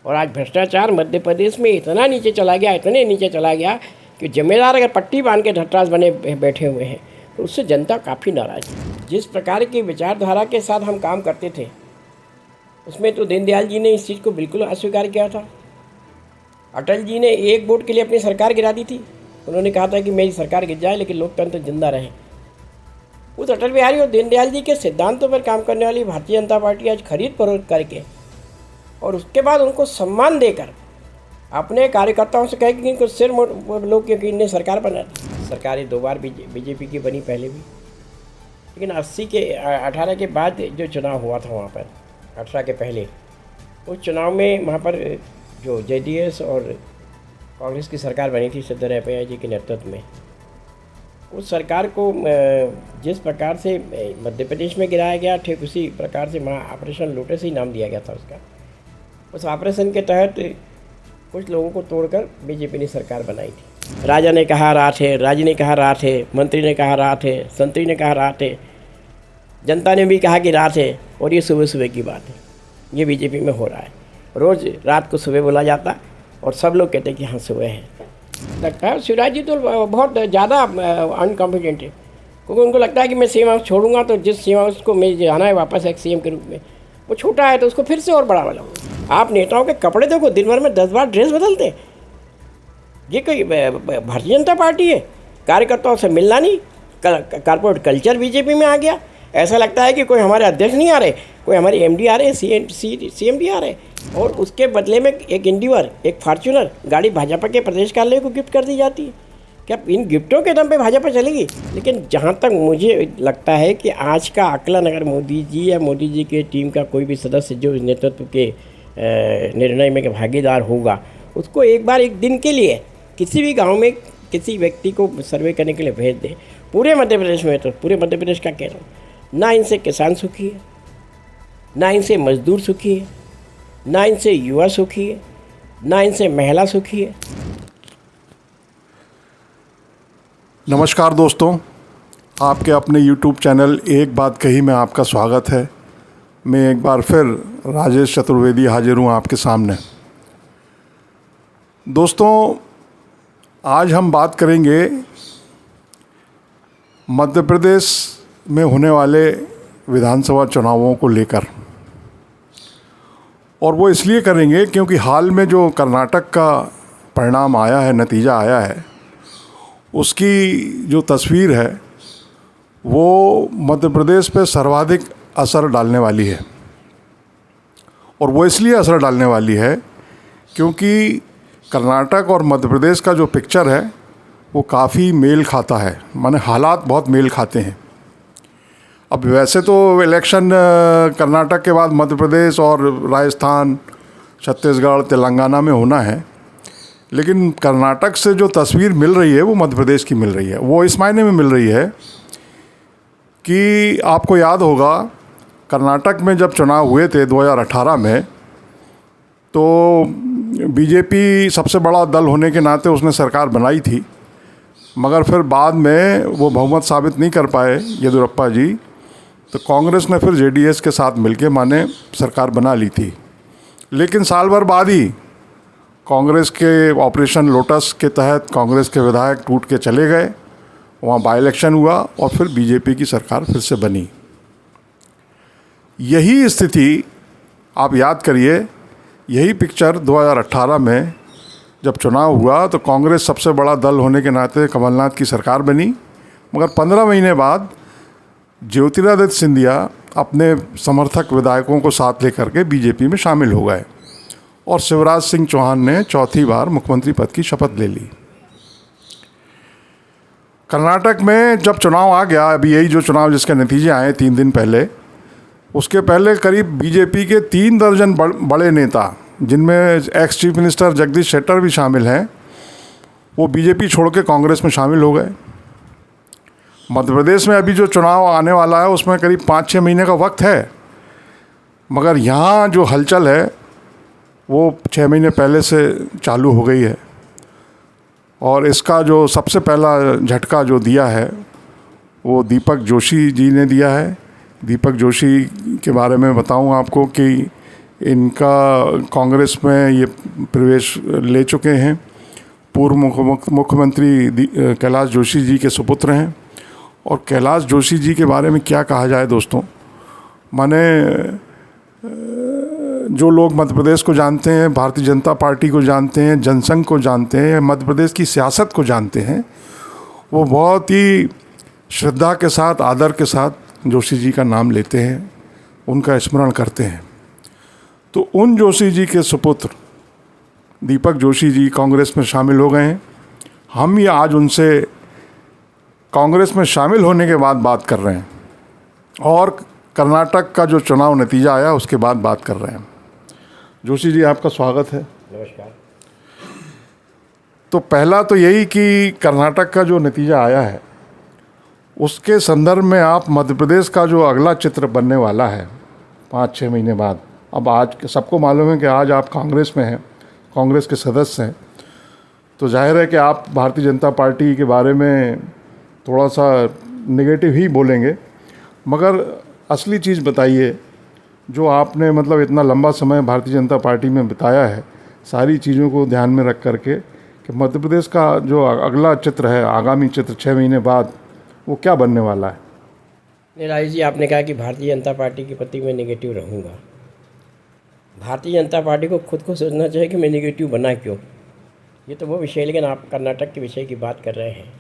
और आज भ्रष्टाचार मध्य प्रदेश में इतना नीचे चला गया, इतने नीचे चला गया कि जिम्मेदार अगर पट्टी बांध के धटराज बने बैठे हुए हैं तो उससे जनता काफ़ी नाराज़ है। जिस प्रकार की विचारधारा के साथ हम काम करते थे उसमें तो दीनदयाल जी ने इस चीज़ को बिल्कुल अस्वीकार किया था। अटल जी ने एक वोट के लिए अपनी सरकार गिरा दी थी। उन्होंने कहा था कि मेरी सरकार गिर जाए लेकिन लोकतंत्र जिंदा रहे। उस अटल बिहारी और दीनदयाल जी के सिद्धांतों पर काम करने वाली भारतीय जनता पार्टी आज खरीद फरोख्त करके और उसके बाद उनको सम्मान देकर अपने कार्यकर्ताओं से कहे कि इनको सिर लोग क्योंकि इनने सरकार बना दी। सरकारें 2 बार बीजेपी की बनी पहले भी, लेकिन 18 के बाद जो चुनाव हुआ था वहाँ पर 18 के पहले उस चुनाव में वहाँ पर जो जेडीएस और कांग्रेस की सरकार बनी थी सिद्धरामैया जी के नेतृत्व में, उस सरकार को जिस प्रकार से मध्य प्रदेश में गिराया गया ठीक उसी प्रकार से वहाँ ऑपरेशन लोटस ही नाम दिया गया था उसका। उस ऑपरेशन के तहत कुछ लोगों को तोड़कर बीजेपी ने सरकार बनाई थी। राजा ने कहा राठ है, राजी ने कहा राठ है, मंत्री ने कहा राठ है, संतरी ने कहा राठ है, जनता ने भी कहा कि राठ है। और ये सुबह सुबह की बात है, ये बीजेपी में हो रहा है। रोज़ रात को सुबह बोला जाता और सब लोग कहते कि हाँ सुबह है। लगता है शिवराज जी तो बहुत ज़्यादा अनकॉन्फिडेंट है, क्योंकि उनको लगता है कि मैं सीएम हाउस छोड़ूंगा तो जिस सीएम हाउस को मैं जाना है वापस एक सीएम के रूप में, वो छोटा है तो उसको फिर से और बड़ा बनाऊंगा। आप नेताओं के कपड़े देखो, दिन भर में 10 बार ड्रेस बदलते। ये कोई भारतीय जनता पार्टी है? कार्यकर्ताओं से मिलना नहीं, कॉर्पोरेट कल्चर बीजेपी में आ गया। ऐसा लगता है कि कोई हमारे अध्यक्ष नहीं आ रहे, कोई हमारे एमडी आ रहे हैं, सीएमडी आ रहे हैं, और उसके बदले में एक इंडिवर, एक फॉर्च्यूनर गाड़ी भाजपा के प्रदेश कार्यालय को गिफ्ट कर दी जाती है। क्या इन गिफ्टों के दम पे भाजपा चलेगी? लेकिन जहाँ तक मुझे लगता है कि आज का आकलन अगर मोदी जी या मोदी जी के टीम का कोई भी सदस्य जो नेतृत्व के निर्णय में भागीदार होगा, उसको एक बार एक दिन के लिए किसी भी गांव में किसी व्यक्ति को सर्वे करने के लिए भेज दे। पूरे मध्य प्रदेश में, तो पूरे मध्य प्रदेश का कह रहा हूँ, ना इनसे किसान सुखी है, ना इनसे मजदूर सुखी है, ना इनसे युवा सुखी है, ना इनसे महिला सुखी है। नमस्कार दोस्तों, आपके अपने YouTube चैनल एक बात कही में आपका स्वागत है। मैं एक बार फिर राजेश चतुर्वेदी हाजिर हूँ आपके सामने। दोस्तों, आज हम बात करेंगे मध्य प्रदेश में होने वाले विधानसभा चुनावों को लेकर, और वो इसलिए करेंगे क्योंकि हाल में जो कर्नाटक का परिणाम आया है, नतीजा आया है, उसकी जो तस्वीर है वो मध्य प्रदेश पे सर्वाधिक असर डालने वाली है। और वो इसलिए असर डालने वाली है क्योंकि कर्नाटक और मध्य प्रदेश का जो पिक्चर है वो काफ़ी मेल खाता है, माने हालात बहुत मेल खाते हैं। अब वैसे तो इलेक्शन कर्नाटक के बाद मध्य प्रदेश और राजस्थान, छत्तीसगढ़, तेलंगाना में होना है, लेकिन कर्नाटक से जो तस्वीर मिल रही है वो मध्य प्रदेश की मिल रही है। वो इस मायने में मिल रही है कि आपको याद होगा कर्नाटक में जब चुनाव हुए थे 2018 में, तो बीजेपी सबसे बड़ा दल होने के नाते उसने सरकार बनाई थी, मगर फिर बाद में वो बहुमत साबित नहीं कर पाए येदियुरप्पा जी, तो कांग्रेस ने फिर जेडीएस के साथ मिलके माने सरकार बना ली थी। लेकिन साल भर बाद ही कांग्रेस के ऑपरेशन लोटस के तहत कांग्रेस के विधायक टूट के चले गए, वहाँ बाई इलेक्शन हुआ और फिर बीजेपी की सरकार फिर से बनी। यही स्थिति आप याद करिए, यही पिक्चर 2018 में जब चुनाव हुआ तो कांग्रेस सबसे बड़ा दल होने के नाते कमलनाथ की सरकार बनी, मगर 15 महीने बाद ज्योतिरादित्य सिंधिया अपने समर्थक विधायकों को साथ लेकर के बीजेपी में शामिल हो गए और शिवराज सिंह चौहान ने चौथी बार मुख्यमंत्री पद की शपथ ले ली। कर्नाटक में जब चुनाव आ गया, अभी यही जो चुनाव जिसके नतीजे आए 3 दिन पहले, उसके पहले करीब बीजेपी के 3 दर्जन बड़े नेता, जिनमें ex chief minister Jagdish Shettar भी शामिल हैं, वो बीजेपी छोड़ के कांग्रेस में शामिल हो गए। मध्य प्रदेश में अभी जो चुनाव आने वाला है उसमें करीब 5-6 महीने का वक्त है, मगर यहाँ जो हलचल है वो 6 महीने पहले से चालू हो गई है। और इसका जो सबसे पहला झटका जो दिया है वो दीपक जोशी जी ने दिया है। दीपक जोशी के बारे में बताऊं आपको कि इनका कांग्रेस में ये प्रवेश ले चुके हैं। पूर्व मुख्यमंत्री कैलाश जोशी जी के सुपुत्र हैं। और कैलाश जोशी जी के बारे में क्या कहा जाए दोस्तों, माने जो लोग मध्य प्रदेश को जानते हैं, भारतीय जनता पार्टी को जानते हैं, जनसंघ को जानते हैं, मध्य प्रदेश की सियासत को जानते हैं, वो बहुत ही श्रद्धा के साथ, आदर के साथ जोशी जी का नाम लेते हैं, उनका स्मरण करते हैं। तो उन जोशी जी के सुपुत्र दीपक जोशी जी कांग्रेस में शामिल हो गए हैं। हम ये आज उनसे कांग्रेस में शामिल होने के बाद बात कर रहे हैं और कर्नाटक का जो चुनाव नतीजा आया उसके बाद बात कर रहे हैं। जोशी जी, आपका स्वागत है। नमस्कार। तो पहला तो यही कि कर्नाटक का जो नतीजा आया है उसके संदर्भ में आप मध्य प्रदेश का जो अगला चित्र बनने वाला है 5-6 महीने बाद, अब आज सबको मालूम है कि आज आप कांग्रेस में हैं, कांग्रेस के सदस्य हैं, तो जाहिर है कि आप भारतीय जनता पार्टी के बारे में थोड़ा सा नेगेटिव ही बोलेंगे, मगर असली चीज़ बताइए जो आपने मतलब इतना लंबा समय भारतीय जनता पार्टी में बिताया है, सारी चीज़ों को ध्यान में रख करके कि मध्य प्रदेश का जो अगला चित्र है, आगामी चित्र 6 महीने बाद, वो क्या बनने वाला है। राजेश जी, आपने कहा कि भारतीय जनता पार्टी के प्रति मैं नेगेटिव रहूँगा। भारतीय जनता पार्टी को खुद को सोचना चाहिए कि मैं नेगेटिव बना क्यों। ये तो वो विषय, लेकिन आप कर्नाटक के विषय की बात कर रहे हैं।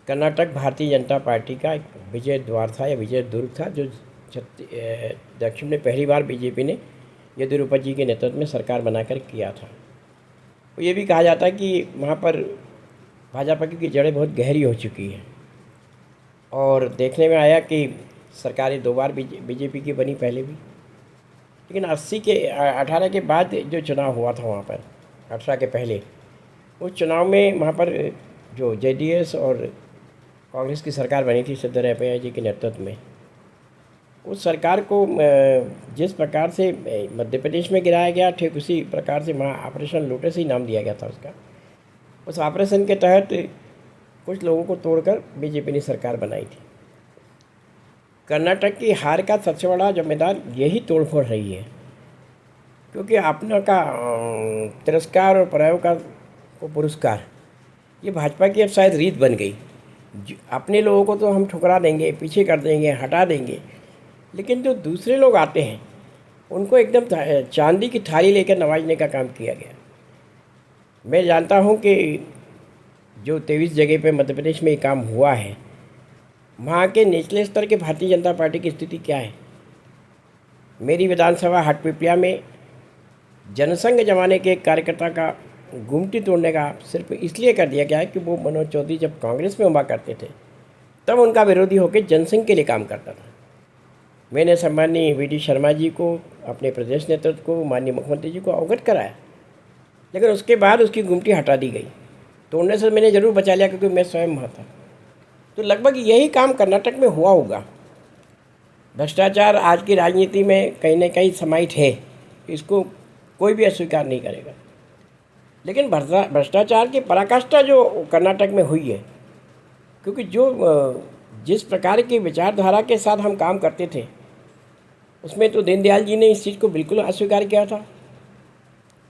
कर्नाटक भारतीय जनता पार्टी का एक विजय द्वार था या विजय दुर्ग था, जो दक्षिण में पहली बार बीजेपी ने येदियुरप्पा जी के नेतृत्व में सरकार बनाकर किया था। तो ये भी कहा जाता है कि वहाँ पर भाजपा की जड़ें बहुत गहरी हो चुकी हैं और देखने में आया कि सरकारें 2 बार बीजेपी की बनी पहले भी, लेकिन 18 के बाद जो चुनाव हुआ था वहाँ पर, 18 के पहले उस चुनाव में वहाँ पर जो जेडीएस और कांग्रेस की सरकार बनी थी सिद्धरामैया जी के नेतृत्व में, उस सरकार को जिस प्रकार से मध्य प्रदेश में गिराया गया, ठीक उसी प्रकार से वहाँ ऑपरेशन लोटस ही नाम दिया गया था उसका। उस ऑपरेशन के तहत कुछ लोगों को तोड़कर बीजेपी ने सरकार बनाई थी। कर्नाटक की हार का सबसे बड़ा जिम्मेदार यही तोड़फोड़ रही है, क्योंकि अपना का तिरस्कार और परायों का पुरस्कार, ये भाजपा की अब शायद रीत बन गई। अपने लोगों को तो हम ठुकरा देंगे, पीछे कर देंगे, हटा देंगे, लेकिन जो दूसरे लोग आते हैं उनको एकदम चांदी की थाली लेकर नवाजने का काम किया गया। मैं जानता हूं कि जो 23 जगह पे मध्य प्रदेश में ये काम हुआ है, वहाँ के निचले स्तर के भारतीय जनता पार्टी की स्थिति क्या है। मेरी विधानसभा हटपिपिया में जनसंघ जमाने के एक कार्यकर्ता का गुमटी तोड़ने का सिर्फ इसलिए कर दिया गया है कि वो मनोज चौधरी जब कांग्रेस में हुआ करते थे तब उनका विरोधी होकर जनसंघ के लिए काम करता था। मैंने सम्माननीय वी.डी. शर्मा जी को, अपने प्रदेश नेतृत्व को, माननीय मुख्यमंत्री जी को अवगत कराया, लेकिन उसके बाद उसकी गुमटी हटा दी गई। तोड़ने से मैंने ज़रूर बचा लिया क्योंकि मैं स्वयं वहाँ था। तो लगभग यही काम कर्नाटक में हुआ होगा। भ्रष्टाचार आज की राजनीति में कहीं ना कहीं समाहित है, इसको कोई भी अस्वीकार नहीं करेगा, लेकिन भ्रष्टाचार की पराकाष्ठा जो कर्नाटक में हुई है, क्योंकि जिस प्रकार की विचारधारा के साथ हम काम करते थे उसमें तो दीनदयाल जी ने इस चीज़ को बिल्कुल अस्वीकार किया था।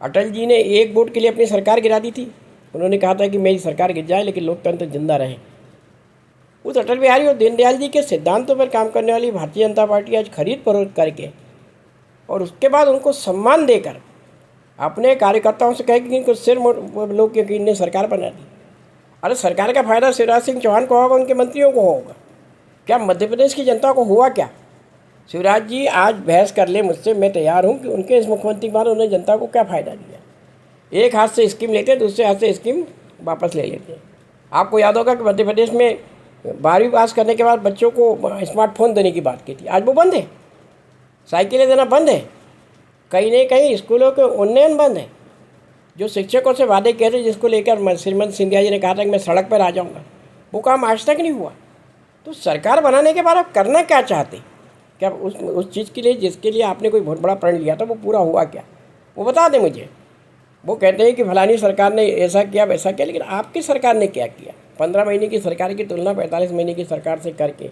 अटल जी ने 1 वोट के लिए अपनी सरकार गिरा दी थी। उन्होंने कहा था कि मेरी सरकार गिर जाए लेकिन लोकतंत्र जिंदा रहे। उस अटल बिहारी और दीनदयाल जी के सिद्धांतों पर काम करने वाली भारतीय जनता पार्टी आज खरीद फरोख्त करके और उसके बाद उनको सम्मान देकर अपने कार्यकर्ताओं से कहे कि इनको सिर लोग क्योंकि इनने सरकार बना दी। अरे सरकार का फ़ायदा शिवराज सिंह चौहान को होगा, उनके मंत्रियों को होगा, क्या मध्य प्रदेश की जनता को हुआ क्या। शिवराज जी आज बहस कर ले मुझसे, मैं तैयार हूँ कि उनके इस मुख्यमंत्री के बाद उन्होंने जनता को क्या फ़ायदा दिया। एक हाथ से स्कीम लेते हैं, दूसरे हाथ से स्कीम वापस ले लेते हैं। आपको याद होगा कि मध्य प्रदेश में 12वीं पास करने के बाद बच्चों को स्मार्टफोन देने की बात की थी, आज वो बंद है। साइकिलें देना बंद है। कहीं न कहीं स्कूलों के उन्नयन बंद है। जो शिक्षकों से वादे किए थे, जिसको लेकर श्रीमंत सिंधिया जी ने कहा था कि मैं सड़क पर आ जाऊँगा, वो काम आज तक नहीं हुआ। तो सरकार बनाने के बाद आप करना क्या चाहते, क्या उस चीज़ के लिए जिसके लिए आपने कोई बहुत बड़ा प्रण लिया था वो पूरा हुआ क्या, वो बता दें मुझे। वो कहते हैं कि फलानी सरकार ने ऐसा किया वैसा किया, लेकिन आपकी सरकार ने क्या किया। 15 महीने की सरकार की तुलना 45 महीने की सरकार से करके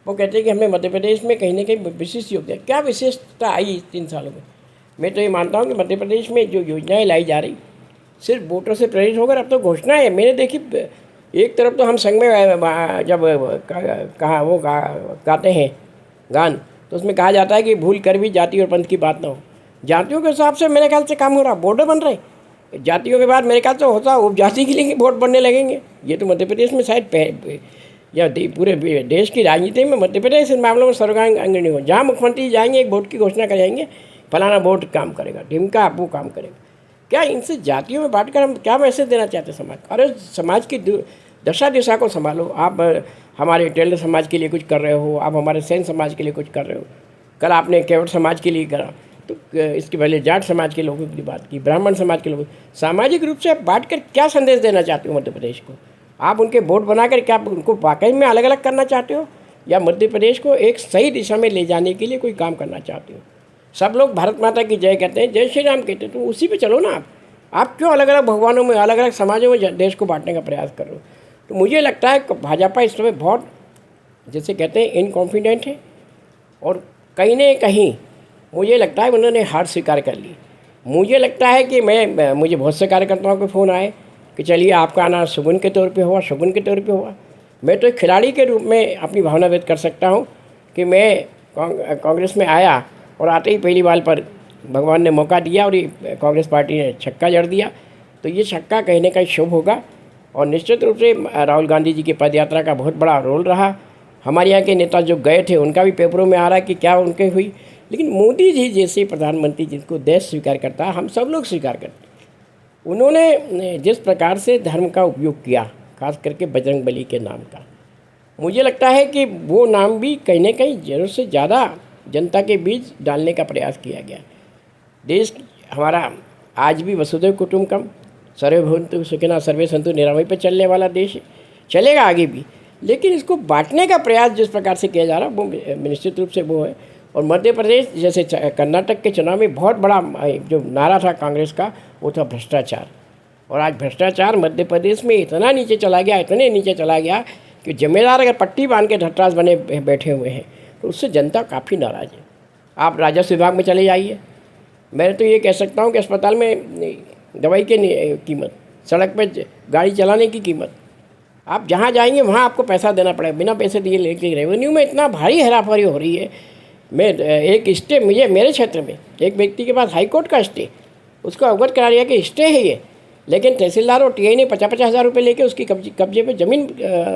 वो कहते हैं कि हमने मध्य प्रदेश में कहीं ना कहीं विशिष्ट योगदान, क्या विशेषता आई 3 सालों में। मैं तो ये मानता हूँ कि मध्य प्रदेश में जो योजनाएं लाई जा रही सिर्फ वोटों से प्रेरित होकर अब तो घोषणा है। मैंने देखी, एक तरफ तो हम संघ में जब गाते हैं गान, तो उसमें कहा जाता है कि भूल कर भी जाति और पंथ की बात ना हो। जातियों के हिसाब से मेरे ख्याल से काम हो रहा, बॉर्डर बन रहे। जातियों के बाद मेरे ख्याल से होता उपजाति के लिए वोट बनने लगेंगे। ये तो मध्य प्रदेश में शायद या पूरे देश की राजनीति में मध्य प्रदेश इन मामलों में सर्वांग अग्रणी हो। जहाँ मुख्यमंत्री जाएंगे एक वोट की घोषणा कर जाएंगे, फलाना वोट काम करेगा, ढिमका वो काम करेगा। क्या इनसे जातियों में बांटकर हम क्या मैसेज देना चाहते हैं समाज? अरे समाज की दशा दिशा को संभालो। आप हमारे टेलर समाज के लिए कुछ कर रहे हो, आप हमारे सैन समाज के लिए कुछ कर रहे हो, कल आपने केवट समाज के लिए करा, तो इसके पहले जाट समाज के लोगों की बात की, ब्राह्मण समाज के लोगों। सामाजिक रूप से बांट कर क्या संदेश देना चाहते हो मध्य प्रदेश को? आप उनके वोट बनाकर क्या उनको वाकई में अलग अलग करना चाहते हो, या मध्य प्रदेश को एक सही दिशा में ले जाने के लिए कोई काम करना चाहते हो? सब लोग भारत माता की जय कहते हैं, जय श्री राम कहते हैं, तो उसी पे चलो ना। आप क्यों अलग अलग भगवानों में, अलग अलग समाजों में देश को बांटने का प्रयास कर रहे हो? तो मुझे लगता है कि भाजपा इस समय बहुत, जैसे कहते हैं, इनकॉन्फिडेंट है, और कहीं न कहीं मुझे लगता है उन्होंने हार स्वीकार कर ली। मुझे लगता है कि मुझे बहुत से कार्यकर्ताओं के फ़ोन आए कि चलिए आपका आना शगुन के तौर पे हुआ, शगुन के तौर पे हुआ। मैं तो एक खिलाड़ी के रूप में अपनी भावना व्यक्त कर सकता हूँ कि मैं कांग्रेस में आया और आते ही पहली बार पर भगवान ने मौका दिया और ये कांग्रेस पार्टी ने छक्का जड़ दिया। तो ये छक्का कहीं न कहीं शुभ होगा, और निश्चित रूप से राहुल गांधी जी की पदयात्रा का बहुत बड़ा रोल रहा। हमारे यहाँ के नेता जो गए थे उनका भी पेपरों में आ रहा है कि क्या उनके हुई। लेकिन मोदी जी जैसे प्रधानमंत्री जिनको देश स्वीकार करता है, हम सब लोग स्वीकार करते हैं, उन्होंने जिस प्रकार से धर्म का उपयोग किया, खास करके बजरंगबली के नाम का, मुझे लगता है कि वो नाम भी कहीं न कहीं ज़रूरत से ज़्यादा जनता के बीच डालने का प्रयास किया गया। देश हमारा आज भी वसुधैव कुटुंबकम, सर्वे भवन्तु सुखिनः सर्वे सन्तु निरामय पे चलने वाला देश है, चलेगा आगे भी। लेकिन इसको बांटने का प्रयास जिस प्रकार से किया जा रहा है वो निश्चित रूप से वो है। और मध्य प्रदेश जैसे कर्नाटक के चुनाव में बहुत बड़ा जो नारा था कांग्रेस का, वो था भ्रष्टाचार। और आज भ्रष्टाचार मध्य प्रदेश में इतना नीचे चला गया, इतने नीचे चला गया कि जिम्मेदार अगर पट्टी बांध के ढटराज बने बैठे हुए हैं, तो उससे जनता काफ़ी नाराज़ है। आप राजस्व विभाग में चले जाइए, मैं तो ये कह सकता हूँ कि अस्पताल में दवाई की कीमत, सड़क पर गाड़ी चलाने की कीमत, आप जहाँ जाएंगे वहाँ आपको पैसा देना पड़ेगा, बिना पैसे दिए लेके। रेवेन्यू में इतना भारी हेराफेरी हो रही है। मैं एक स्टे, मेरे क्षेत्र में एक व्यक्ति के पास हाईकोर्ट का स्टे, उसको अवगत करा दिया कि स्टे है ये, लेकिन तहसीलदार और टीआई ने 50-50 हज़ार रुपये लेके उसकी कब्जे पे ज़मीन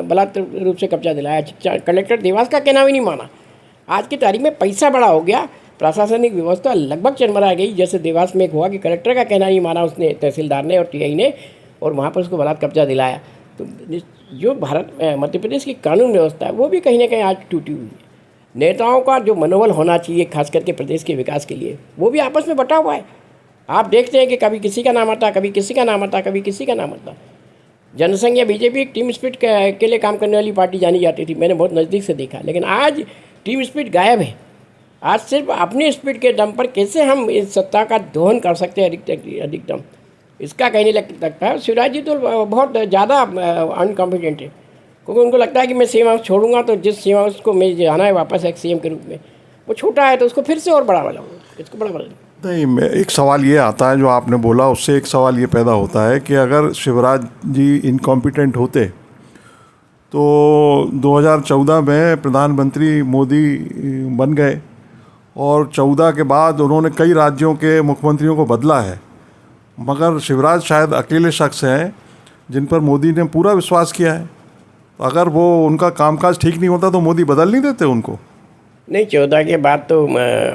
बलात्कार रूप से कब्जा दिलाया। कलेक्टर देवास का कहना भी नहीं माना। आज की तारीख में पैसा बड़ा हो गया, प्रशासनिक व्यवस्था लगभग चरमरा गई। जैसे देवास में एक हुआ कि कलेक्टर का कहना नहीं माना उसने, तहसीलदार ने और टीआई ने, और वहाँ पर उसको बलात्कार कब्जा दिलाया। तो जो मध्य प्रदेश की कानून व्यवस्था है वो भी कहीं ना कहीं आज टूटी हुई है। नेताओं का जो मनोबल होना चाहिए खास करके प्रदेश के विकास के लिए, वो भी आपस में बटा हुआ है। आप देखते हैं कि कभी किसी का नाम आता, कभी किसी का नाम आता, कभी किसी का नाम आता। जनसंघ या बीजेपी एक टीम स्पिरिट के लिए काम करने वाली पार्टी जानी जाती थी, मैंने बहुत नज़दीक से देखा। लेकिन आज टीम स्पिरिट गायब है। आज सिर्फ अपनी स्पिरिट के दम पर कैसे हम इस सत्ता का दोहन कर सकते हैं अधिकतम, इसका कहीं नहीं लगता है। शिवराज जी तो बहुत ज़्यादा अनकॉन्फिडेंट है, क्योंकि उनको लगता है कि मैं सीएम हाउस छोड़ूंगा तो जिस सीएम हाउस को मैं जाना है वापस एक सीएम के रूप में, वो छोटा है तो उसको फिर से और बड़ा वाला इसको बड़ा वाला। नहीं, एक सवाल ये आता है जो आपने बोला, उससे एक सवाल ये पैदा होता है कि अगर शिवराज जी इनकॉम्पिटेंट होते तो 2014 में प्रधानमंत्री मोदी बन गए, और 14 के बाद उन्होंने कई राज्यों के मुख्यमंत्रियों को बदला है, मगर शिवराज शायद अकेले शख्स हैं जिन पर मोदी ने पूरा विश्वास किया है। अगर वो उनका कामकाज ठीक नहीं होता तो मोदी बदल नहीं देते उनको? नहीं, 14 के बाद तो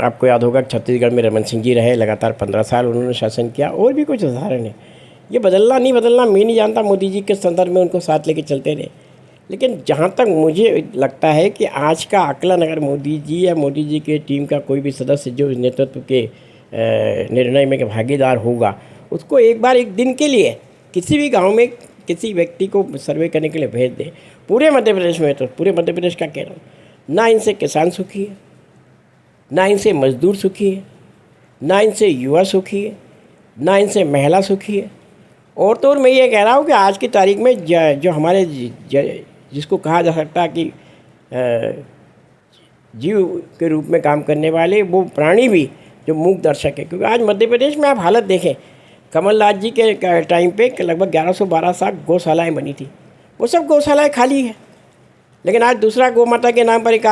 आपको याद होगा छत्तीसगढ़ में रमन सिंह जी रहे, लगातार 15 साल उन्होंने शासन किया। और भी कुछ उदाहरण है। ये बदलना नहीं बदलना मैं नहीं जानता, मोदी जी के संदर्भ में उनको साथ लेके चलते रहे। लेकिन जहाँ तक मुझे लगता है कि आज का आकलन अगर मोदी जी या मोदी जी के टीम का कोई भी सदस्य जो नेतृत्व के निर्णय में भागीदार होगा, उसको एक बार एक दिन के लिए किसी भी गांव में किसी व्यक्ति को सर्वे करने के लिए भेज दें। पूरे मध्य प्रदेश में, तो पूरे मध्य प्रदेश का कह रहा हूँ, ना इनसे किसान सुखी है, ना इनसे मजदूर सुखी है, ना इनसे युवा सुखी है, ना इनसे महिला सुखी है। और तो और मैं ये कह रहा हूँ कि आज की तारीख में जो हमारे जिसको कहा जा सकता है कि जीव के रूप में काम करने वाले वो प्राणी भी जो मूक दर्शक है। क्योंकि आज मध्य प्रदेश में आप हालत देखें, कमलनाथ जी के टाइम पे लगभग 1112 गौशालाएँ बनी थी, वो सब गौशालाएँ खाली है। लेकिन आज दूसरा गौ माता के नाम पर एक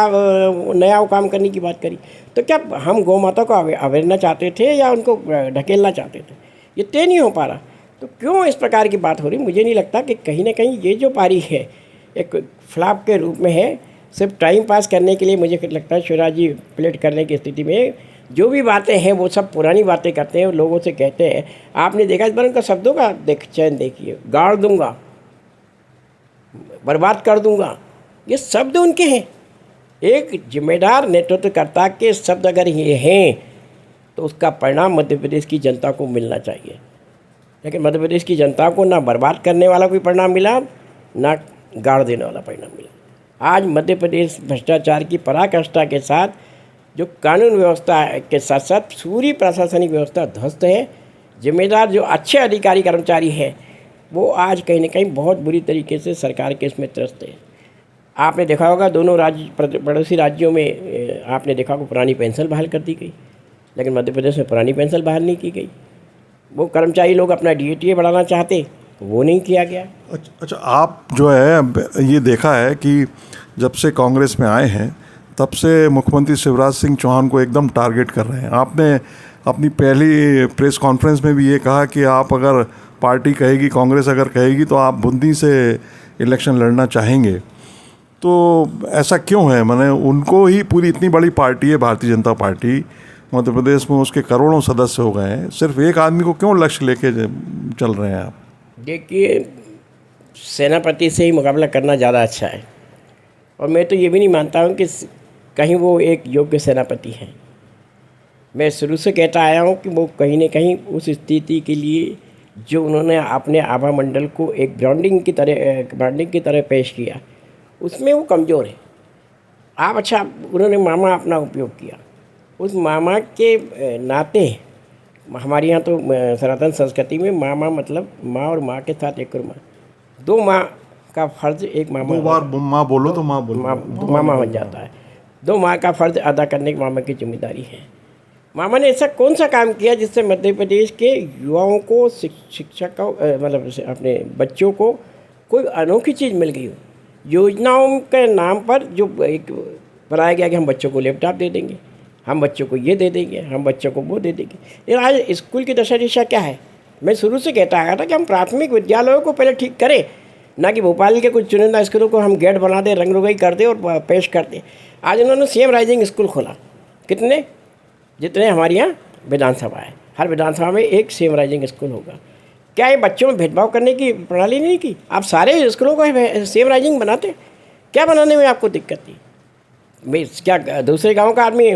नया काम करने की बात करी। तो क्या हम गौ माता को अवेरना चाहते थे या उनको ढकेलना चाहते थे? ये तय नहीं हो पा रहा। तो क्यों इस प्रकार की बात हो रही? मुझे नहीं लगता कि कहीं ना कहीं ये जो पारी है एक फ्लॉप के रूप में है, सिर्फ टाइम पास करने के लिए। मुझे लगता है शिवराज जी प्लेट करने की स्थिति में जो भी बातें हैं वो सब पुरानी बातें करते हैं, लोगों से कहते हैं। आपने देखा इस बार उनका शब्दों का चयन देखिए, गाड़ दूंगा, बर्बाद कर दूंगा, ये शब्द उनके हैं। एक जिम्मेदार नेतृत्वकर्ता के शब्द अगर ये हैं तो उसका परिणाम मध्य प्रदेश की जनता को मिलना चाहिए। लेकिन मध्य प्रदेश की जनता को ना बर्बाद करने वाला कोई परिणाम मिला, ना गाड़ देने वाला परिणाम मिला। आज मध्य प्रदेश भ्रष्टाचार की पराकाष्ठा के साथ जो कानून व्यवस्था के साथ साथ पूरी प्रशासनिक व्यवस्था ध्वस्त है। जिम्मेदार जो अच्छे अधिकारी कर्मचारी हैं वो आज कहीं ना कहीं बहुत बुरी तरीके से सरकार के इसमें त्रस्त है। आपने देखा होगा दोनों पड़ोसी राज्यों में आपने देखा होगा पुरानी पेंशन बहाल कर दी गई, लेकिन मध्य प्रदेश में पुरानी पेंशन बहाल नहीं की गई। वो कर्मचारी लोग अपना DATA बढ़ाना चाहते, वो नहीं किया गया। अच्छा, आप जो है ये देखा है कि जब से कांग्रेस में आए हैं तब से मुख्यमंत्री शिवराज सिंह चौहान को एकदम टारगेट कर रहे हैं। आपने अपनी पहली प्रेस कॉन्फ्रेंस में भी ये कहा कि आप अगर पार्टी कहेगी, कांग्रेस अगर कहेगी तो आप बूंदी से इलेक्शन लड़ना चाहेंगे। तो ऐसा क्यों है? माने उनको ही पूरी इतनी बड़ी पार्टी है भारतीय जनता पार्टी, मध्य प्रदेश में उसके करोड़ों सदस्य हो गए हैं, सिर्फ एक आदमी को क्यों लक्ष्य लेके चल रहे हैं आप? देखिए, सेनापति से ही मुकाबला करना ज़्यादा अच्छा है। और मैं तो ये भी नहीं मानता हूँ कि कहीं वो एक योग्य सेनापति हैं। मैं शुरू से कहता आया हूँ कि वो कहीं न कहीं उस स्थिति के लिए जो उन्होंने अपने आभा मंडल को एक ब्रांडिंग की तरह पेश किया, उसमें वो कमज़ोर है। आप अच्छा, उन्होंने मामा अपना उपयोग किया, उस मामा के नाते हमारे यहाँ तो सनातन संस्कृति में मामा मतलब माँ और माँ के साथ एक और माँ, दो माँ का फ़र्ज एक मामा, दो बार माँ बोलो तो माँ बोलो, मामा बन जाता है। दो माँ का फ़र्ज अदा करने की मामा की जिम्मेदारी है। मामा ने ऐसा कौन सा काम किया जिससे मध्य प्रदेश के युवाओं को, शिक्षा को, मतलब अपने बच्चों को कोई अनोखी चीज़ मिल गई हो? योजनाओं के नाम पर जो एक बनाया गया कि हम बच्चों को लैपटॉप दे देंगे, हम बच्चों को ये दे देंगे, हम बच्चों को वो दे देंगे। लेकिन आज स्कूल की दशा दिशा क्या है? मैं शुरू से कहता आया था कि हम प्राथमिक विद्यालयों को पहले ठीक करें, ना कि भोपाल के कुछ चुनिंदा स्कूलों को हम गेट बना दें, रंग रुगाई कर दें और पेश कर दें। आज उन्होंने CM राइजिंग स्कूल खोला, कितने, जितने हमारे यहाँ विधानसभा है, हर विधानसभा में एक CM राइजिंग स्कूल होगा। क्या ये बच्चों में भेदभाव करने की प्रणाली नहीं की? आप सारे स्कूलों को CM राइजिंग बनाते, क्या बनाने में आपको दिक्कत थी? क्या दूसरे गांव का आदमी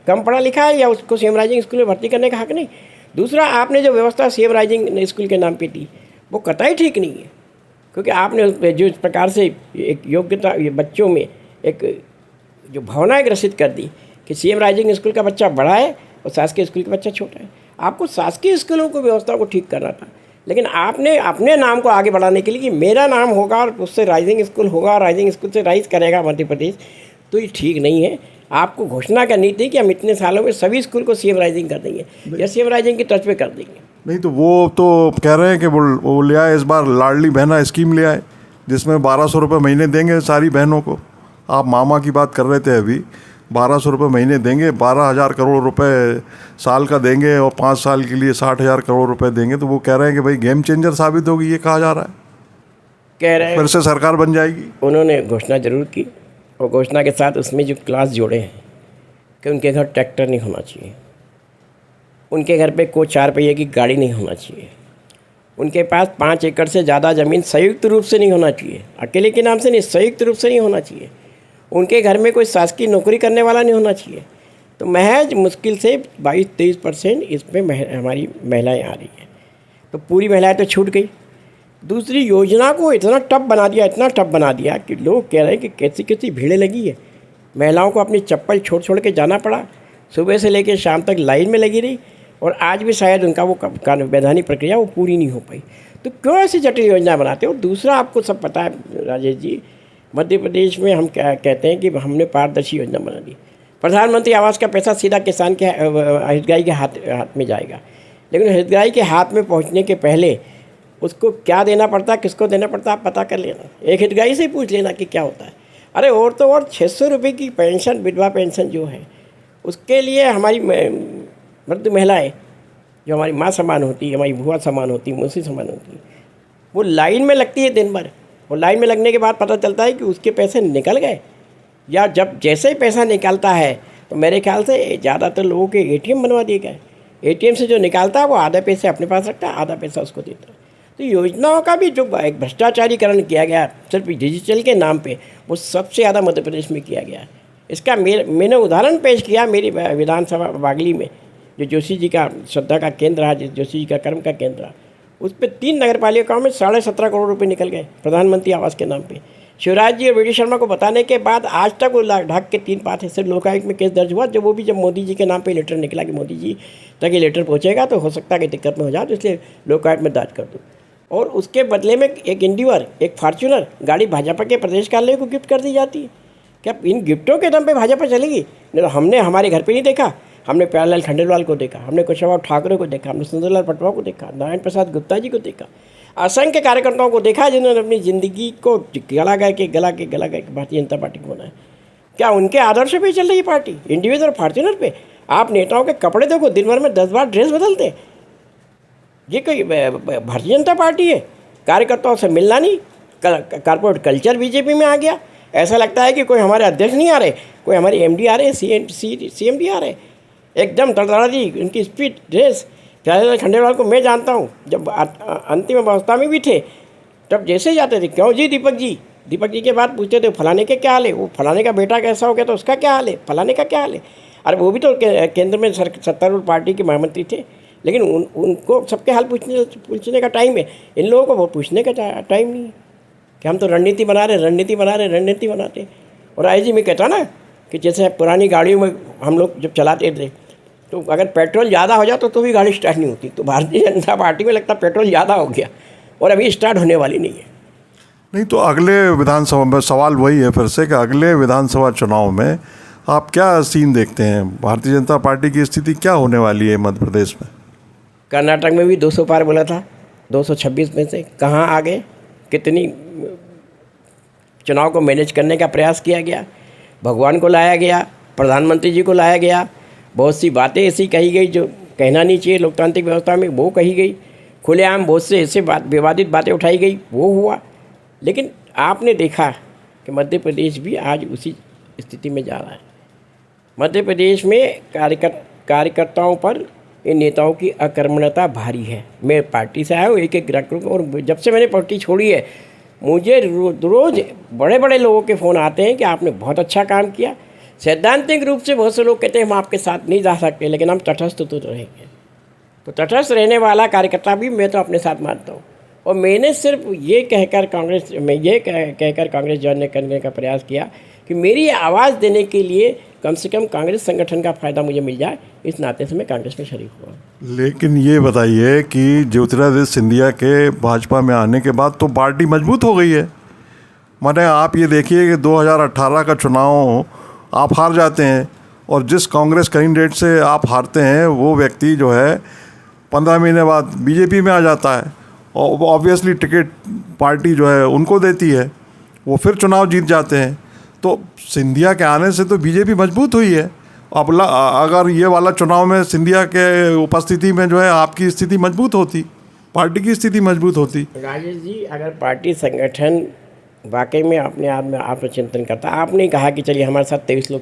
कम पढ़ा लिखा है या उसको CM राइजिंग स्कूल में भर्ती करने का हक नहीं? दूसरा, आपने जो व्यवस्था CM राइजिंग स्कूल के नाम पे दी वो कतई ठीक नहीं है। क्योंकि आपने जो इस प्रकार से एक योग्यता बच्चों में एक जो भावनाएं ग्रसित कर दी कि CM राइजिंग स्कूल का बच्चा बड़ा है और शासकीय स्कूल का बच्चा छोटा है। आपको शासकीय स्कूलों को व्यवस्था को ठीक करना था, लेकिन आपने अपने नाम को आगे बढ़ाने के लिए कि मेरा नाम होगा और उससे राइजिंग स्कूल होगा, राइजिंग स्कूल से राइज करेगा मध्य प्रदेश, तो ये ठीक नहीं है। आपको घोषणा करनी थी कि हम इतने सालों में सभी स्कूल को CM राइजिंग कर देंगे या CM राइजिंग की टच पे कर देंगे। नहीं तो वो तो कह रहे हैं कि वो ले आए, इस बार लाडली बहना स्कीम ले आए जिसमें 1200 रुपये महीने देंगे सारी बहनों को। आप मामा की बात कर रहे थे अभी, 1200 रुपये महीने देंगे, 12,000 करोड़ रुपए साल का देंगे और 5 साल के लिए 60,000 करोड़ रुपए देंगे। तो वो कह रहे हैं कि भाई गेम चेंजर साबित होगी, ये कहा जा रहा है। कह रहे हैं फिर से सरकार बन जाएगी। उन्होंने घोषणा जरूर की और घोषणा के साथ उसमें जो क्लास जोड़े हैं कि उनके घर ट्रैक्टर नहीं होना चाहिए, उनके घर पे कोई 4 पहिए की गाड़ी नहीं होना चाहिए, उनके पास 5 एकड़ से ज़्यादा ज़मीन संयुक्त रूप से नहीं होना चाहिए, अकेले के नाम से नहीं, संयुक्त रूप से नहीं होना चाहिए, उनके घर में कोई शासकीय नौकरी करने वाला नहीं होना चाहिए। तो महज मुश्किल से 22-23% इस पर हमारी महिलाएं आ रही हैं, तो पूरी महिलाएं तो छूट गई। दूसरी, योजना को इतना टफ बना दिया, इतना टफ बना दिया कि लोग कह रहे हैं कि कैसी कैसी भीड़ें लगी है। महिलाओं को अपनी चप्पल छोड़ के जाना पड़ा, सुबह से लेकर शाम तक लाइन में लगी रही और आज भी शायद उनका वो वैधानिक प्रक्रिया वो पूरी नहीं हो पाई। तो क्यों ऐसी जटिल योजना बनाते हो? दूसरा, आपको सब पता है राजेश जी, मध्य प्रदेश में हम क्या कहते हैं कि हमने पारदर्शी योजना बना दी। प्रधानमंत्री आवास का पैसा सीधा किसान के हितग्राही के हाथ में जाएगा, लेकिन हितग्राही के हाथ में पहुंचने के पहले उसको क्या देना पड़ता है, किसको देना पड़ता है, आप पता कर लेना। एक हितग्राही से ही पूछ लेना कि क्या होता है। अरे और तो और 600 रुपये की पेंशन, विधवा पेंशन जो है, उसके लिए हमारी मर्द महिलाएं जो हमारी माँ समान होती है, हमारी बुआ समान होती है, मौसी समान होती है, वो लाइन में लगती है दिन भर। और लाइन में लगने के बाद पता चलता है कि उसके पैसे निकल गए, या जब जैसे ही पैसा निकलता है तो मेरे ख्याल से ज़्यादातर लोगों के ATM बनवा दिए गए। ATM से जो निकालता है वो आधा पैसे अपने पास रखता है, आधा पैसा उसको देता है। तो योजनाओं का भी जो एक भ्रष्टाचारीकरण किया गया सिर्फ डिजिटल के नाम पे, वो सबसे ज़्यादा मध्य प्रदेश में किया गया है। इसका मैंने उदाहरण पेश किया मेरी विधानसभा बागली में, जो जोशी जी का श्रद्धा का केंद्र है, जोशी जी का कर्म का केंद्र है, उस पर 3 नगर पालिकाओं में 17.5 करोड़ रुपए निकल गए प्रधानमंत्री आवास के नाम पे। शिवराज जी और वीडी शर्मा को बताने के बाद आज तक वो ढक के 3 पाते सिर्फ लोकायुक्त में केस दर्ज हुआ। जब मोदी जी के नाम पे लेटर निकला कि मोदी जी तक ये लेटर पहुंचेगा तो हो सकता है कि दिक्कत में हो जाए, तो इसलिए लोकायुक्त में दर्ज कर दो। और उसके बदले में एक इंडिवर, एक फॉर्च्यूनर गाड़ी भाजपा के प्रदेश कार्यालय को गिफ्ट कर दी जाती है। क्या इन गिफ्टों के दम पे भाजपा चलेगी? नहीं तो हमने हमारे घर पे नहीं देखा, हमने प्यारेलाल खंडेलवाल को देखा, हमने कुशवाहा ठाकरे को देखा, हमने सुंदरलाल पटवा को देखा, नारायण प्रसाद गुप्ता जी को देखा, असंख्य कार्यकर्ताओं को देखा जिन्होंने अपनी ज़िंदगी को गला के भारतीय जनता पार्टी को बनाया। क्या उनके आदर्श पे चल रही है पार्टी, इंडिविजुअल और फॉर्च्यूनर पे? आप नेताओं के कपड़े देखो, दिन भर में 10 बार ड्रेस बदलते। ये कोई भारतीय जनता पार्टी है? कार्यकर्ताओं से मिलना नहीं, कॉर्पोरेट कल्चर बीजेपी में आ गया। ऐसा लगता है कि कोई हमारे अध्यक्ष नहीं आ रहे, कोई हमारे MD आ रहे, CMD आ रहे, एकदम तड़तड़ाती उनकी स्पीड ड्रेस। प्यारेलाल खंडेलवाल को मैं जानता हूँ, जब अंतिम अवस्था में भी थे तब जैसे जाते थे, क्यों जी दीपक जी के बाद पूछते थे फलाने के क्या हाल है, वो फलाने का बेटा कैसा हो गया तो उसका क्या हाल है, फलाने का क्या हाल है। अरे वो भी तो केंद्र में सत्तारूढ़ पार्टी के महामंत्री थे, लेकिन उनको सबके हाल पूछने का टाइम है। इन लोगों को वो पूछने का टाइम नहीं है कि हम तो रणनीति बनाते। और IG में कहता ना कि जैसे पुरानी गाड़ियों में हम लोग जब चलाते थे तो अगर पेट्रोल ज़्यादा हो जाता तो भी गाड़ी स्टार्ट नहीं होती। तो भारतीय जनता पार्टी में लगता पेट्रोल ज़्यादा हो गया और अभी स्टार्ट होने वाली नहीं है। नहीं तो अगले विधानसभा में सवाल वही है फिर से कि अगले विधानसभा चुनाव में आप क्या सीन देखते हैं? भारतीय जनता पार्टी की स्थिति क्या होने वाली है मध्य प्रदेश में? कर्नाटक में भी 200 पार बोला था, 226 में से कहाँ आ गए? कितनी चुनाव को मैनेज करने का प्रयास किया गया, भगवान को लाया गया, प्रधानमंत्री जी को लाया गया, बहुत सी बातें ऐसी कही गई जो कहना नहीं चाहिए लोकतांत्रिक व्यवस्था में, वो कही गई, खुलेआम बहुत से ऐसे विवादित बातें उठाई गई, वो हुआ। लेकिन आपने देखा कि मध्य प्रदेश भी आज उसी स्थिति में जा रहा है। मध्य प्रदेश में कार्यकर्ताओं पर इन नेताओं की अकर्मण्यता भारी है। मैं पार्टी से आया हूँ, एक ग्राहक, और जब से मैंने पार्टी छोड़ी है मुझे रोज़ बड़े बड़े लोगों के फ़ोन आते हैं कि आपने बहुत अच्छा काम किया। सैद्धांतिक रूप से बहुत से लोग कहते हैं हम आपके साथ नहीं जा सकते, लेकिन हम तटस्थ तो रहेंगे। तो तटस्थ रहने वाला कार्यकर्ता भी मैं तो अपने साथ मानता हूँ। और मैंने सिर्फ ये कहकर कांग्रेस ज्वाइन करने का प्रयास किया कि मेरी आवाज़ देने के लिए कम से कम कांग्रेस संगठन का फ़ायदा मुझे मिल जाए, इस नाते से मैं कांग्रेस में शरीक हुआ। लेकिन ये बताइए कि ज्योतिरादित्य सिंधिया के भाजपा में आने के बाद तो पार्टी मजबूत हो गई है। माने आप ये देखिए कि 2018 का चुनाव आप हार जाते हैं और जिस कांग्रेस कैंडिडेट से आप हारते हैं वो व्यक्ति जो है 15 महीने बाद बीजेपी में आ जाता है और ऑब्वियसली टिकट पार्टी जो है उनको देती है, वो फिर चुनाव जीत जाते हैं। तो सिंधिया के आने से तो बीजेपी मजबूत हुई है। अब अगर ये वाला चुनाव में सिंधिया के उपस्थिति में जो है आपकी स्थिति मजबूत होती, पार्टी की स्थिति मजबूत होती। राजेश जी, अगर पार्टी संगठन वाकई में अपने आप में आत्मचिंतन करता, आपने कहा कि चलिए हमारे साथ 23 लोग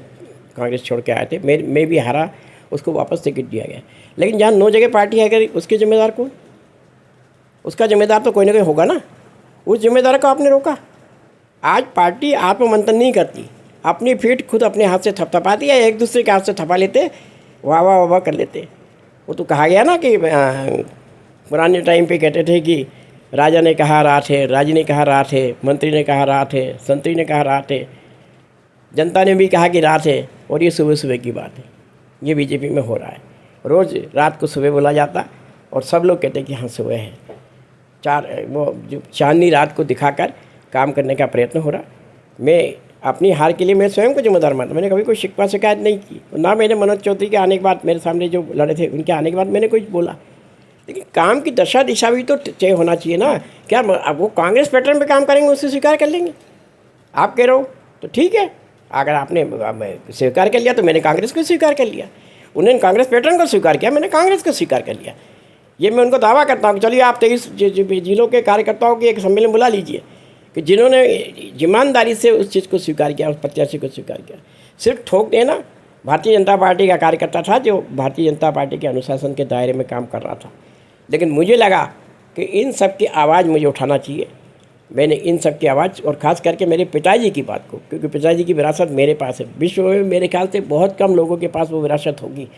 कांग्रेस छोड़ के आए थे, मैं भी हारा, उसको वापस टिकट दिया गया, लेकिन जहाँ 9 जगह पार्टी है, अगर उसके जिम्मेदार कौन? उसका जिम्मेदार तो कोई ना कोई होगा ना। उस जिम्मेदार को आपने रोका। आज पार्टी आत्ममंथन नहीं करती, अपनी फीट खुद अपने हाथ से थपथपाती है, एक दूसरे के हाथ से थपा लेते, वाह वाह वाह कर लेते। वो तो कहा गया ना कि पुराने टाइम पे कहते थे कि राजा ने कहा रात है, राजी ने कहा रात है, मंत्री ने कहा रात है, संतरी ने कहा रात है, जनता ने भी कहा कि रात है। और ये सुबह सुबह की बात है, ये बीजेपी में हो रहा है। रोज़ रात को सुबह बोला जाता और सब लोग कहते कि हाँ सुबह है। वो जो चांदनी रात को दिखाकर काम करने का प्रयत्न हो रहा। मैं अपनी हार के लिए मैं स्वयं को जिम्मेदार मानता, मैंने कभी कोई शिकवा शिकायत नहीं की, ना मैंने मनोज चौधरी के आने के बाद, मेरे सामने जो लड़े थे उनके आने के बाद मैंने कुछ बोला। लेकिन काम की दशा दिशा भी तो तय होना चाहिए ना। क्या अब वो कांग्रेस पैटर्न पे काम करेंगे, उससे स्वीकार कर लेंगे? आप कह रहे हो तो ठीक है, अगर आपने स्वीकार कर लिया तो मैंने कांग्रेस को स्वीकार कर लिया, उन्होंने कांग्रेस पैटर्न को स्वीकार किया, मैंने कांग्रेस को स्वीकार कर लिया। ये मैं उनको दावा करता हूँ कि चलिए आप 23 जिलों के कार्यकर्ताओं की एक सम्मेलन बुला लीजिए कि जिन्होंने ईमानदारी से उस चीज़ को स्वीकार किया, उस प्रत्याशी को स्वीकार किया। सिर्फ ठोक देना, भारतीय जनता पार्टी का कार्यकर्ता था जो भारतीय जनता पार्टी के अनुशासन के दायरे में काम कर रहा था, लेकिन मुझे लगा कि इन सब की आवाज़ मुझे उठाना चाहिए। मैंने इन सब की आवाज़, और ख़ास करके मेरे पिताजी की बात को, क्योंकि पिताजी की विरासत मेरे पास है। विश्व में मेरे ख्याल से बहुत कम लोगों के पास वो विरासत होगी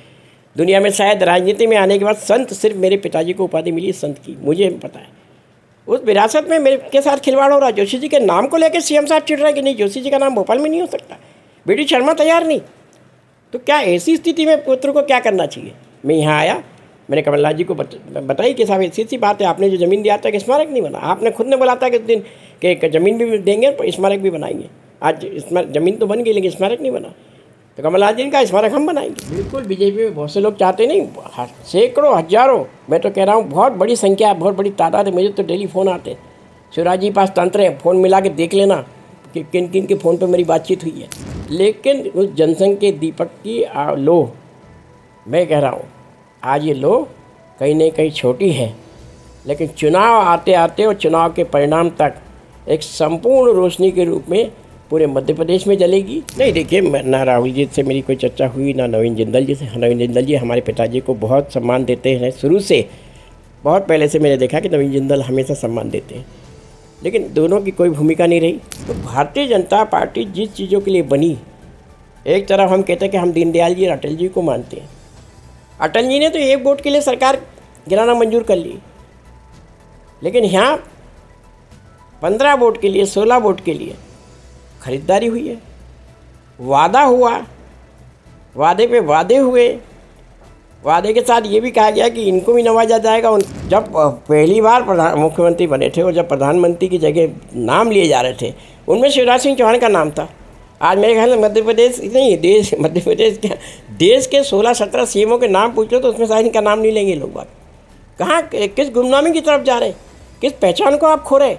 दुनिया में। शायद राजनीति में आने के बाद संत सिर्फ मेरे पिताजी को उपाधि मिली संत की, मुझे पता है। उस विरासत में मेरे के साथ खिलवाड़ हो रहा है। जोशी जी के नाम को लेकर सीएम साहब चिढ़ रहे हैं कि नहीं, जोशी जी का नाम भोपाल में नहीं हो सकता, बीडी शर्मा तैयार नहीं। तो क्या ऐसी स्थिति में पुत्र को क्या करना चाहिए? मैं यहाँ आया, मैंने कमलनाथ जी को बताई कि साहब ऐसी बात है, आपने जो ज़मीन दिया था कि स्मारक नहीं बना, आपने खुद ने बोला था कि उस दिन कि ज़मीन भी देंगे स्मारक भी बनाएंगे। आज ज़मीन तो बन गई लेकिन स्मारक नहीं बना, तो कमलनाथ जी का स्मारक हम बनाएंगे। बिल्कुल, बीजेपी में बहुत से लोग चाहते नहीं, सैकड़ों हजारों, मैं तो कह रहा हूँ बहुत बड़ी संख्या, बहुत बड़ी तादाद है। मुझे तो डेली फ़ोन आते, शिवराज जी पास तंत्र है, फ़ोन मिला के देख लेना कि किन किन के फ़ोन पर मेरी बातचीत हुई है। लेकिन उस जनसंघ के दीपक की लो, मैं कह रहा हूँ आज ये लो कहीं न कहीं छोटी है, लेकिन चुनाव आते आते और चुनाव के परिणाम तक एक संपूर्ण रोशनी के रूप में पूरे मध्य प्रदेश में जलेगी। नहीं देखिए, ना राहुल जी से मेरी कोई चर्चा हुई, ना नवीन जिंदल जी से। नवीन जिंदल जी हमारे पिताजी को बहुत सम्मान देते हैं, शुरू से, बहुत पहले से मैंने देखा कि नवीन जिंदल हमेशा सम्मान देते हैं, लेकिन दोनों की कोई भूमिका नहीं रही। तो भारतीय जनता पार्टी जिस चीज़ों के लिए बनी, एक तरफ हम कहते हैं कि हम दीनदयाल जी और अटल जी को मानते हैं। अटल जी ने तो 1 वोट के लिए सरकार गिराना मंजूर कर ली, लेकिन यहाँ 15 वोट के लिए, 16 वोट के लिए खरीदारी हुई है। वादा हुआ, वादे पे वादे हुए, वादे के साथ ये भी कहा गया कि इनको भी नवाजा जाएगा। जब पहली बार मुख्यमंत्री बने थे और जब प्रधानमंत्री की जगह नाम लिए जा रहे थे, उनमें शिवराज सिंह चौहान का नाम था। आज मेरे ख्याल में मध्य प्रदेश नहीं, मध्य प्रदेश क्या, देश के 16-17 सीएमओ के नाम पूछ लो तो उसमें शायद इनका नाम नहीं लेंगे लोग। बात कहाँ, किस गुमनामी की तरफ जा रहे, किस पहचान को आप खो रहे?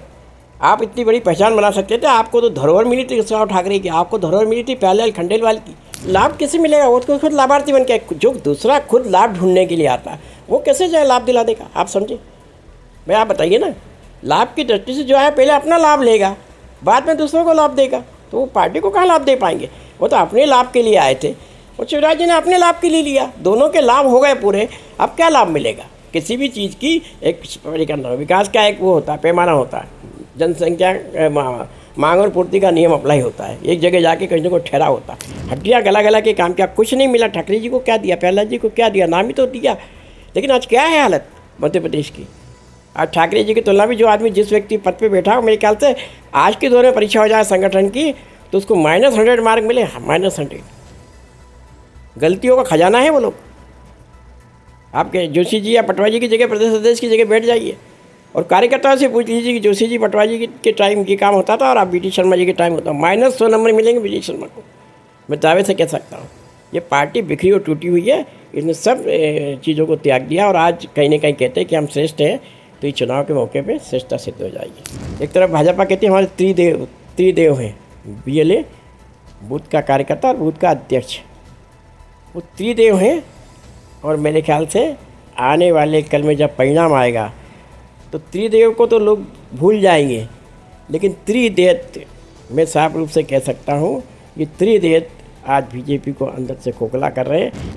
आप इतनी बड़ी पहचान बना सकते थे। आपको तो धरोहर मिली थी उद्धव ठाकरे की, आपको धरोहर मिली थी प्यारेलाल खंडेलवाल की। लाभ कैसे मिलेगा? वो तो खुद लाभार्थी बन के, जो दूसरा खुद लाभ ढूंढने के लिए आता वो कैसे जाए लाभ दिला देगा? आप समझे? मैं आप बताइए ना, लाभ की दृष्टि से जो है पहले अपना लाभ लेगा, बाद में दूसरों को लाभ देगा, तो वो पार्टी को कहाँ लाभ दे पाएंगे? वो तो अपने लाभ के लिए आए थे और शिवराज जी ने अपने लाभ के लिए लिया, दोनों के लाभ हो गए पूरे। अब क्या लाभ मिलेगा? किसी भी चीज़ की एक परिकल्पना, विकास का एक वो होता है, पैमाना होता है, जनसंख्या मांग और पूर्ति का नियम अप्लाई होता है। एक जगह जाके कहीं को ठहरा होता है। हड्डियाँ गला गला के काम किया, कुछ नहीं मिला। ठाकरे जी को क्या दिया, प्यारेलाल जी को क्या दिया? नाम ही तो दिया। लेकिन आज क्या है हालत मध्य प्रदेश की? आज ठाकरे जी की तुलना में जो आदमी, जिस व्यक्ति पद पे बैठा हो, मेरे ख्याल से आज के दौर में परीक्षा हो जाए संगठन की तो उसको -100 मार्क मिले। -100 गलतियों का खजाना है वो लोग। आपके जोशी जी या पटवा जी की जगह, प्रदेश अध्यक्ष की जगह बैठ जाइए और कार्यकर्ताओं से पूछ लीजिए कि जोशी जी पटवा जी के टाइम की काम होता था और आप बीडी शर्मा जी के टाइम होता, -100 नंबर मिलेंगे बीडी शर्मा को। मैं दावे से कह सकता हूँ ये पार्टी बिखरी और टूटी हुई है। इसने सब चीज़ों को त्याग दिया और आज कहीं ना कहीं कहते हैं कि हम श्रेष्ठ हैं, तो ये चुनाव के मौके पे श्रेष्ठता सिद्ध हो जाएगी। एक तरफ भाजपा कहती है हमारे त्रिदेव हैं, BLA बूथ का कार्यकर्ता और बूथ का अध्यक्ष, वो त्रिदेव हैं। और मेरे ख्याल से आने वाले कल में जब परिणाम आएगा तो त्रिदेव को तो लोग भूल जाएंगे, लेकिन त्रिदैत्य मैं साफ रूप से कह सकता हूँ, ये त्रिदैत्य आज बीजेपी को अंदर से खोखला कर रहे हैं।